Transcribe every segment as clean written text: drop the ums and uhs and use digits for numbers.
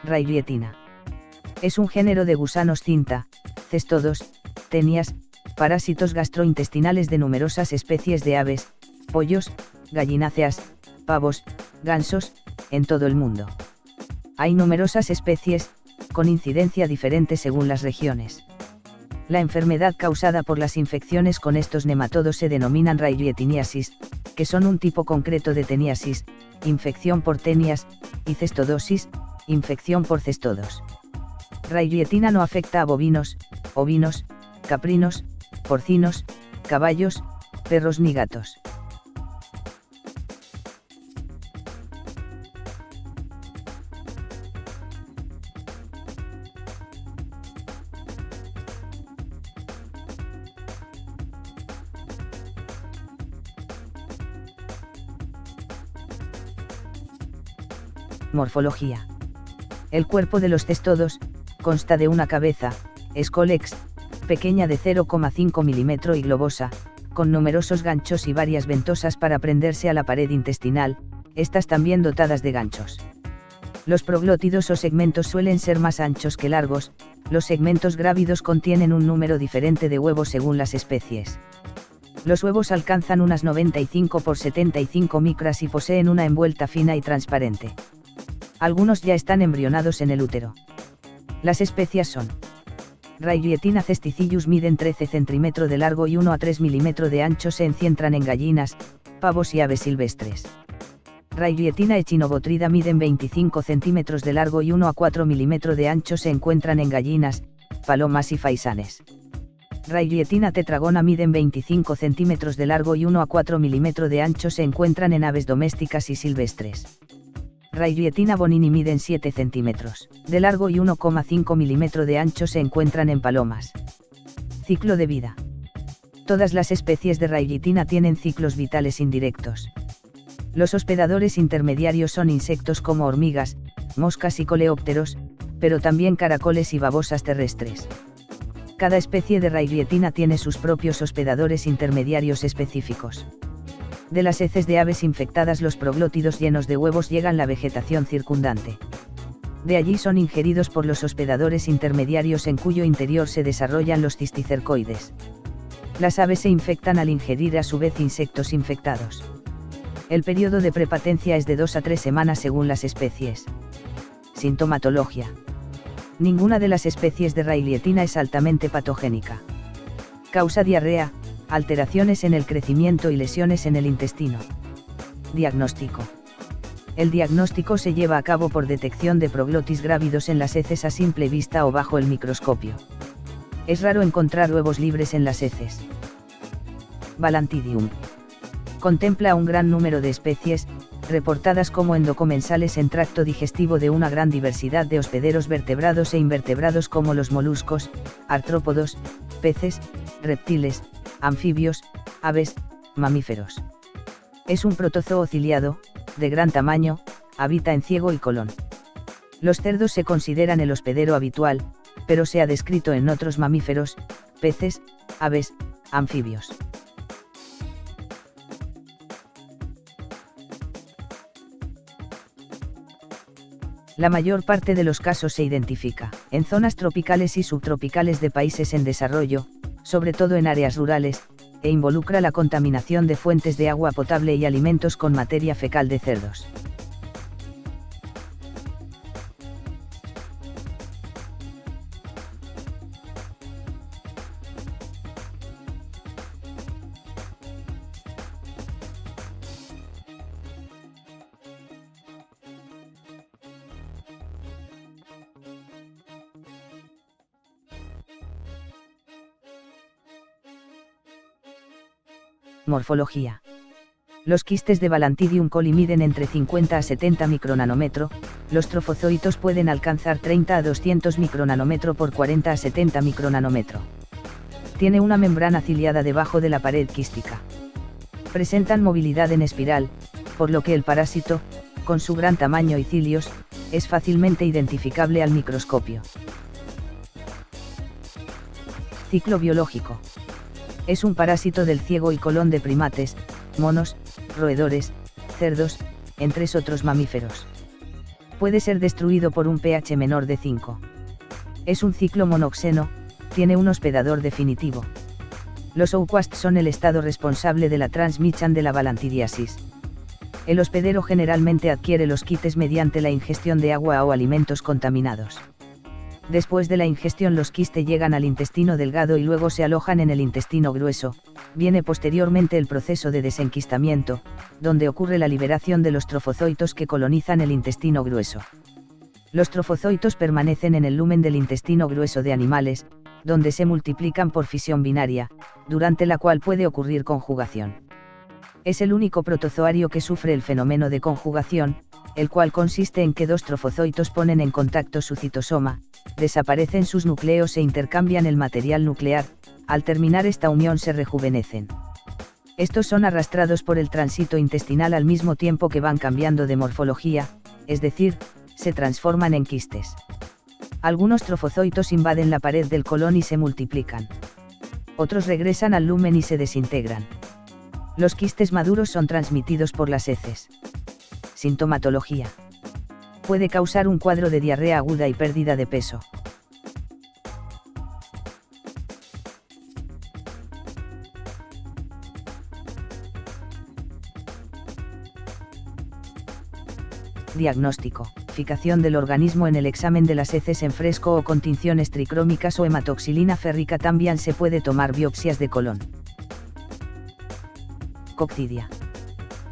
Raylietina. Es un género de gusanos cinta, cestodos, tenias, parásitos gastrointestinales de numerosas especies de aves, pollos, gallináceas, pavos, gansos, en todo el mundo. Hay numerosas especies, con incidencia diferente según las regiones. La enfermedad causada por las infecciones con estos nematodos se denominan raylietiniasis, que son un tipo concreto de teniasis, infección por tenias, y cestodosis, infección por cestodos. Raylietina no afecta a bovinos, ovinos, caprinos, porcinos, caballos, perros ni gatos. Morfología. El cuerpo de los cestodos consta de una cabeza, escólex, pequeña de 0,5 mm y globosa, con numerosos ganchos y varias ventosas para prenderse a la pared intestinal, estas también dotadas de ganchos. Los proglótidos o segmentos suelen ser más anchos que largos, los segmentos grávidos contienen un número diferente de huevos según las especies. Los huevos alcanzan unas 95 por 75 micras y poseen una envuelta fina y transparente. Algunos ya están embrionados en el útero. Las especies son: Raylietina cesticillus miden 13 cm de largo y 1 a 3 mm de ancho, se encuentran en gallinas, pavos y aves silvestres. Raylietina echinobotrida miden 25 cm de largo y 1 a 4 mm de ancho, se encuentran en gallinas, palomas y faisanes. Raylietina tetragona miden 25 cm de largo y 1 a 4 mm de ancho, se encuentran en aves domésticas y silvestres. Raylietina bonini miden 7 cm de largo y 1,5 mm de ancho, se encuentran en palomas. Ciclo de vida. Todas las especies de Raylietina tienen ciclos vitales indirectos. Los hospedadores intermediarios son insectos como hormigas, moscas y coleópteros, pero también caracoles y babosas terrestres. Cada especie de Raylietina tiene sus propios hospedadores intermediarios específicos. De las heces de aves infectadas, los proglótidos llenos de huevos llegan a la vegetación circundante. De allí son ingeridos por los hospedadores intermediarios, en cuyo interior se desarrollan los cisticercoides. Las aves se infectan al ingerir a su vez insectos infectados. El periodo de prepatencia es de 2 a 3 semanas según las especies. Sintomatología. Ninguna de las especies de Raylietina es altamente patogénica. Causa diarrea, alteraciones en el crecimiento y lesiones en el intestino. Diagnóstico. El diagnóstico se lleva a cabo por detección de proglotis grávidos en las heces a simple vista o bajo el microscopio. Es raro encontrar huevos libres en las heces. Balantidium. Contempla un gran número de especies, reportadas como endocomensales en tracto digestivo de una gran diversidad de hospederos vertebrados e invertebrados como los moluscos, artrópodos, peces, reptiles, anfibios, aves, mamíferos. Es un protozoo ciliado, de gran tamaño, habita en Ciego y Colón. Los cerdos se consideran el hospedero habitual, pero se ha descrito en otros mamíferos, peces, aves, anfibios. La mayor parte de los casos se identifica en zonas tropicales y subtropicales de países en desarrollo, sobre todo en áreas rurales, e involucra la contaminación de fuentes de agua potable y alimentos con materia fecal de cerdos. Morfología. Los quistes de Balantidium coli miden entre 50 a 70 micronanómetro, los trofozoitos pueden alcanzar 30 a 200 micronanómetro por 40 a 70 micronanómetro. Tiene una membrana ciliada debajo de la pared quística. Presentan movilidad en espiral, por lo que el parásito, con su gran tamaño y cilios, es fácilmente identificable al microscopio. Ciclo biológico. Es un parásito del ciego y colón de primates, monos, roedores, cerdos, entre otros mamíferos. Puede ser destruido por un pH menor de 5. Es un ciclo monoxeno, tiene un hospedador definitivo. Los ooquasts son el estado responsable de la transmisión de la balantidiasis. El hospedero generalmente adquiere los quites mediante la ingestión de agua o alimentos contaminados. Después de la ingestión los quistes llegan al intestino delgado y luego se alojan en el intestino grueso. Viene posteriormente el proceso de desenquistamiento, donde ocurre la liberación de los trofozoitos que colonizan el intestino grueso. Los trofozoitos permanecen en el lumen del intestino grueso de animales, donde se multiplican por fisión binaria, durante la cual puede ocurrir conjugación. Es el único protozoario que sufre el fenómeno de conjugación, el cual consiste en que dos trofozoitos ponen en contacto su citosoma, desaparecen sus núcleos e intercambian el material nuclear. Al terminar esta unión se rejuvenecen. Estos son arrastrados por el tránsito intestinal al mismo tiempo que van cambiando de morfología, es decir, se transforman en quistes. Algunos trofozoitos invaden la pared del colon y se multiplican. Otros regresan al lumen y se desintegran. Los quistes maduros son transmitidos por las heces. Sintomatología. Puede causar un cuadro de diarrea aguda y pérdida de peso. Diagnóstico. Fijación del organismo en el examen de las heces en fresco o con tinciones tricrómicas o hematoxilina férrica. También se puede tomar biopsias de colon. Coccidia.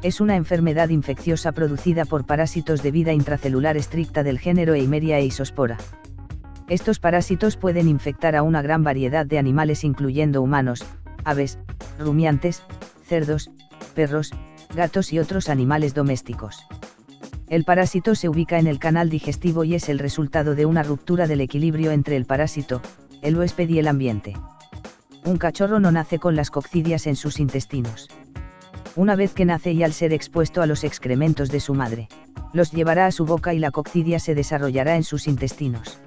Es una enfermedad infecciosa producida por parásitos de vida intracelular estricta del género Eimeria e Isospora. Estos parásitos pueden infectar a una gran variedad de animales incluyendo humanos, aves, rumiantes, cerdos, perros, gatos y otros animales domésticos. El parásito se ubica en el canal digestivo y es el resultado de una ruptura del equilibrio entre el parásito, el huésped y el ambiente. Un cachorro no nace con las coccidias en sus intestinos. Una vez que nace y al ser expuesto a los excrementos de su madre, los llevará a su boca y la coccidia se desarrollará en sus intestinos.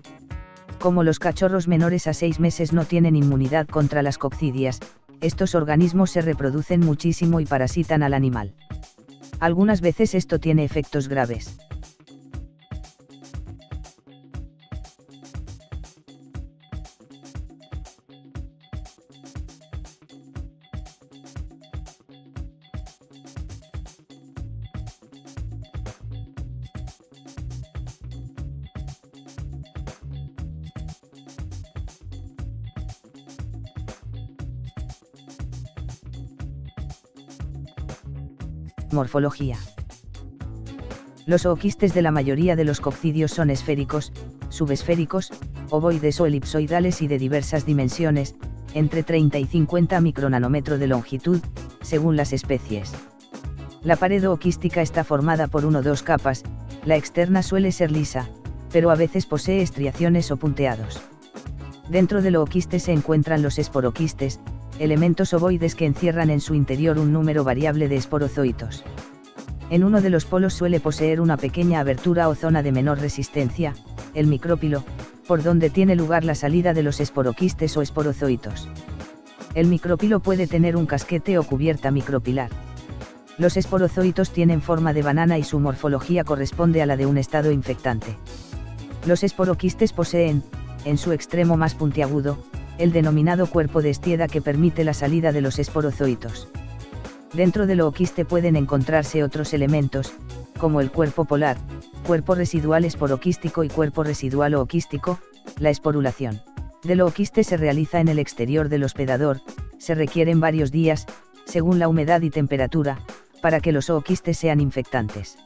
Como los cachorros menores a 6 meses no tienen inmunidad contra las coccidias, estos organismos se reproducen muchísimo y parasitan al animal. Algunas veces esto tiene efectos graves. Morfología. Los ooquistes de la mayoría de los coccidios son esféricos, subesféricos, ovoides o elipsoidales y de diversas dimensiones, entre 30 y 50 micronanómetros de longitud, según las especies. La pared ooquística está formada por 1 o 2 capas, la externa suele ser lisa, pero a veces posee estriaciones o punteados. Dentro del ooquiste se encuentran los esporoquistes, elementos ovoides que encierran en su interior un número variable de esporozoitos. En uno de los polos suele poseer una pequeña abertura o zona de menor resistencia, el micrópilo, por donde tiene lugar la salida de los esporoquistes o esporozoitos. El micrópilo puede tener un casquete o cubierta micropilar. Los esporozoitos tienen forma de banana y su morfología corresponde a la de un estado infectante. Los esporoquistes poseen, en su extremo más puntiagudo, el denominado cuerpo de Stieda que permite la salida de los esporozoitos. Dentro del ooquiste pueden encontrarse otros elementos, como el cuerpo polar, cuerpo residual esporoquístico y cuerpo residual ooquístico. La esporulación del ooquiste se realiza en el exterior del hospedador, se requieren varios días, según la humedad y temperatura, para que los ooquistes sean infectantes.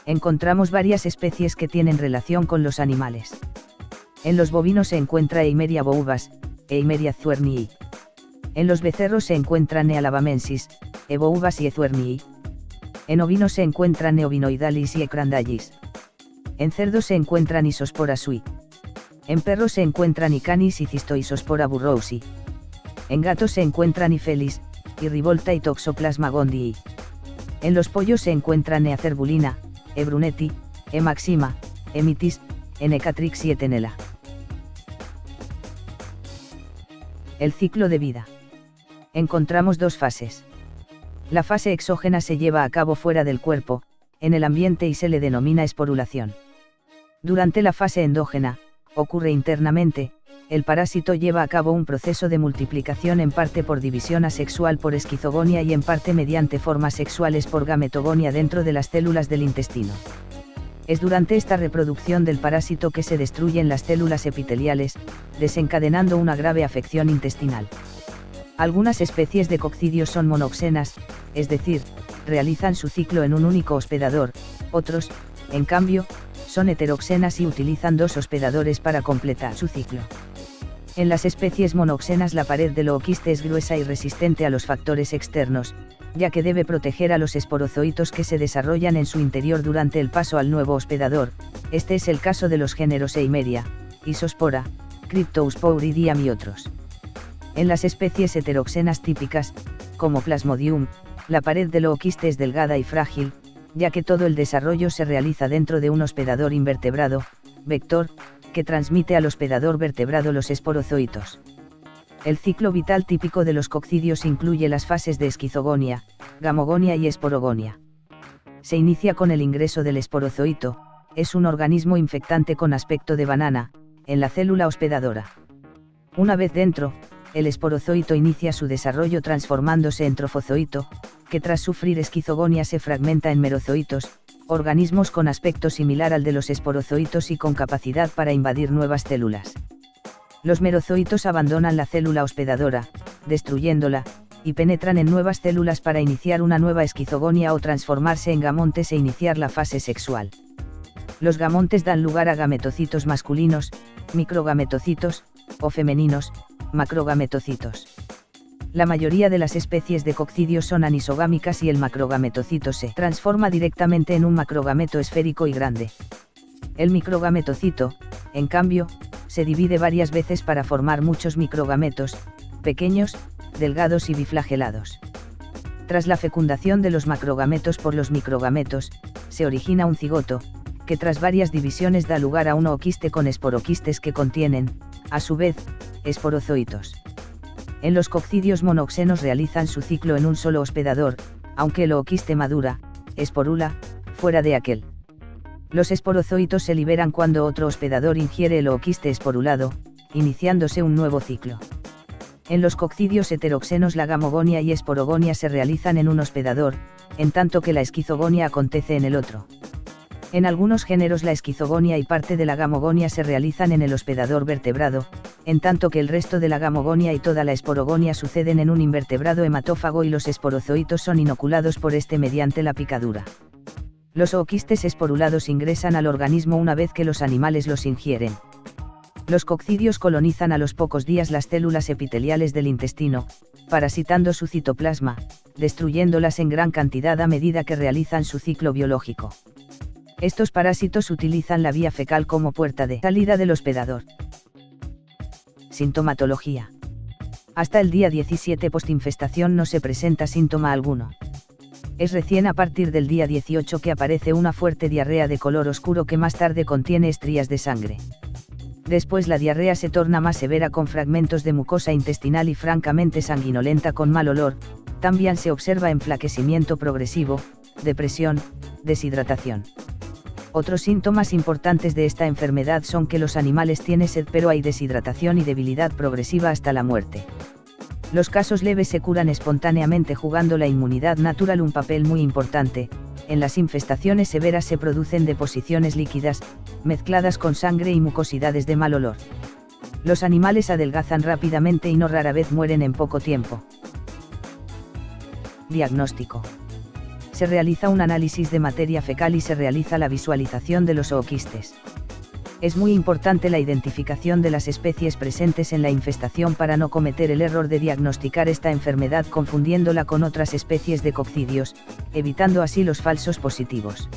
Encontramos varias especies que tienen relación con los animales. En los bovinos se encuentra Eimeria boubas, Eimeria zuernii. En los becerros se encuentran Nealabamensis, E. boubas y E. zuernii. En ovinos se encuentran Neovinoidalis y E. crandallis. En cerdos se encuentran Isospora sui. En perros se encuentran Icanis y Cystoisospora burroughsi. En gatos se encuentran Ifelis, y Rivolta y Toxoplasma gondii. En los pollos se encuentran Neacerbulina, E. brunetti, E. maxima, E. mitis, E. necatrix y E. tenella. El ciclo de vida. Encontramos 2 fases. La fase exógena se lleva a cabo fuera del cuerpo, en el ambiente y se le denomina esporulación. Durante la fase endógena, ocurre internamente, el parásito lleva a cabo un proceso de multiplicación en parte por división asexual por esquizogonia y en parte mediante formas sexuales por gametogonia dentro de las células del intestino. Es durante esta reproducción del parásito que se destruyen las células epiteliales, desencadenando una grave afección intestinal. Algunas especies de coccidios son monoxenas, es decir, realizan su ciclo en un único hospedador, otros, en cambio, son heteroxenas y utilizan dos hospedadores para completar su ciclo. En las especies monoxenas la pared del ooquiste es gruesa y resistente a los factores externos, ya que debe proteger a los esporozoitos que se desarrollan en su interior durante el paso al nuevo hospedador. Este es el caso de los géneros Eimeria, Isospora, Cryptosporidium y otros. En las especies heteroxenas típicas, como Plasmodium, la pared del ooquiste es delgada y frágil, ya que todo el desarrollo se realiza dentro de un hospedador invertebrado, vector, que transmite al hospedador vertebrado los esporozoitos. El ciclo vital típico de los coccidios incluye las fases de esquizogonia, gamogonia y esporogonia. Se inicia con el ingreso del esporozoito, es un organismo infectante con aspecto de banana, en la célula hospedadora. Una vez dentro, el esporozoito inicia su desarrollo transformándose en trofozoito, que tras sufrir esquizogonia se fragmenta en merozoitos, organismos con aspecto similar al de los esporozoitos y con capacidad para invadir nuevas células. Los merozoitos abandonan la célula hospedadora, destruyéndola, y penetran en nuevas células para iniciar una nueva esquizogonia o transformarse en gamontes e iniciar la fase sexual. Los gamontes dan lugar a gametocitos masculinos, microgametocitos, o femeninos, macrogametocitos. La mayoría de las especies de coccidios son anisogámicas y el macrogametocito se transforma directamente en un macrogameto esférico y grande. El microgametocito, en cambio, se divide varias veces para formar muchos microgametos, pequeños, delgados y biflagelados. Tras la fecundación de los macrogametos por los microgametos, se origina un cigoto, que tras varias divisiones da lugar a un ooquiste con esporoquistes que contienen, a su vez, esporozoitos. En los coccidios monoxenos realizan su ciclo en un solo hospedador, aunque el ooquiste madura, esporula, fuera de aquel. Los esporozoitos se liberan cuando otro hospedador ingiere el ooquiste esporulado, iniciándose un nuevo ciclo. En los coccidios heteroxenos la gamogonia y esporogonia se realizan en un hospedador, en tanto que la esquizogonia acontece en el otro. En algunos géneros la esquizogonia y parte de la gamogonia se realizan en el hospedador vertebrado, en tanto que el resto de la gamogonia y toda la esporogonia suceden en un invertebrado hematófago y los esporozoitos son inoculados por este mediante la picadura. Los ooquistes esporulados ingresan al organismo una vez que los animales los ingieren. Los coccidios colonizan a los pocos días las células epiteliales del intestino, parasitando su citoplasma, destruyéndolas en gran cantidad a medida que realizan su ciclo biológico. Estos parásitos utilizan la vía fecal como puerta de salida del hospedador. Sintomatología. Hasta el día 17 postinfestación no se presenta síntoma alguno. Es recién a partir del día 18 que aparece una fuerte diarrea de color oscuro que más tarde contiene estrías de sangre. Después la diarrea se torna más severa con fragmentos de mucosa intestinal y francamente sanguinolenta con mal olor. También se observa enflaquecimiento progresivo, depresión, deshidratación. Otros síntomas importantes de esta enfermedad son que los animales tienen sed pero hay deshidratación y debilidad progresiva hasta la muerte. Los casos leves se curan espontáneamente jugando la inmunidad natural un papel muy importante. En las infestaciones severas se producen deposiciones líquidas, mezcladas con sangre y mucosidades de mal olor. Los animales adelgazan rápidamente y no rara vez mueren en poco tiempo. Diagnóstico. Se realiza un análisis de materia fecal y se realiza la visualización de los ooquistes. Es muy importante la identificación de las especies presentes en la infestación para no cometer el error de diagnosticar esta enfermedad confundiéndola con otras especies de coccidios, evitando así los falsos positivos.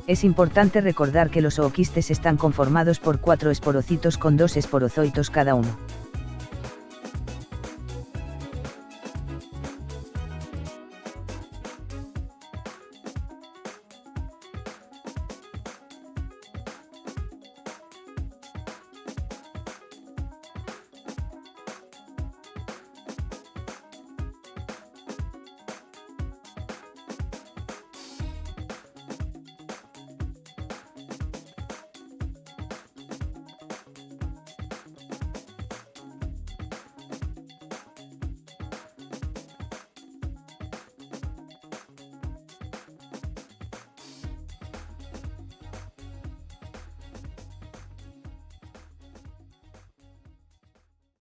Es importante recordar que los ooquistes están conformados por 4 esporocitos con 2 esporozoitos cada uno.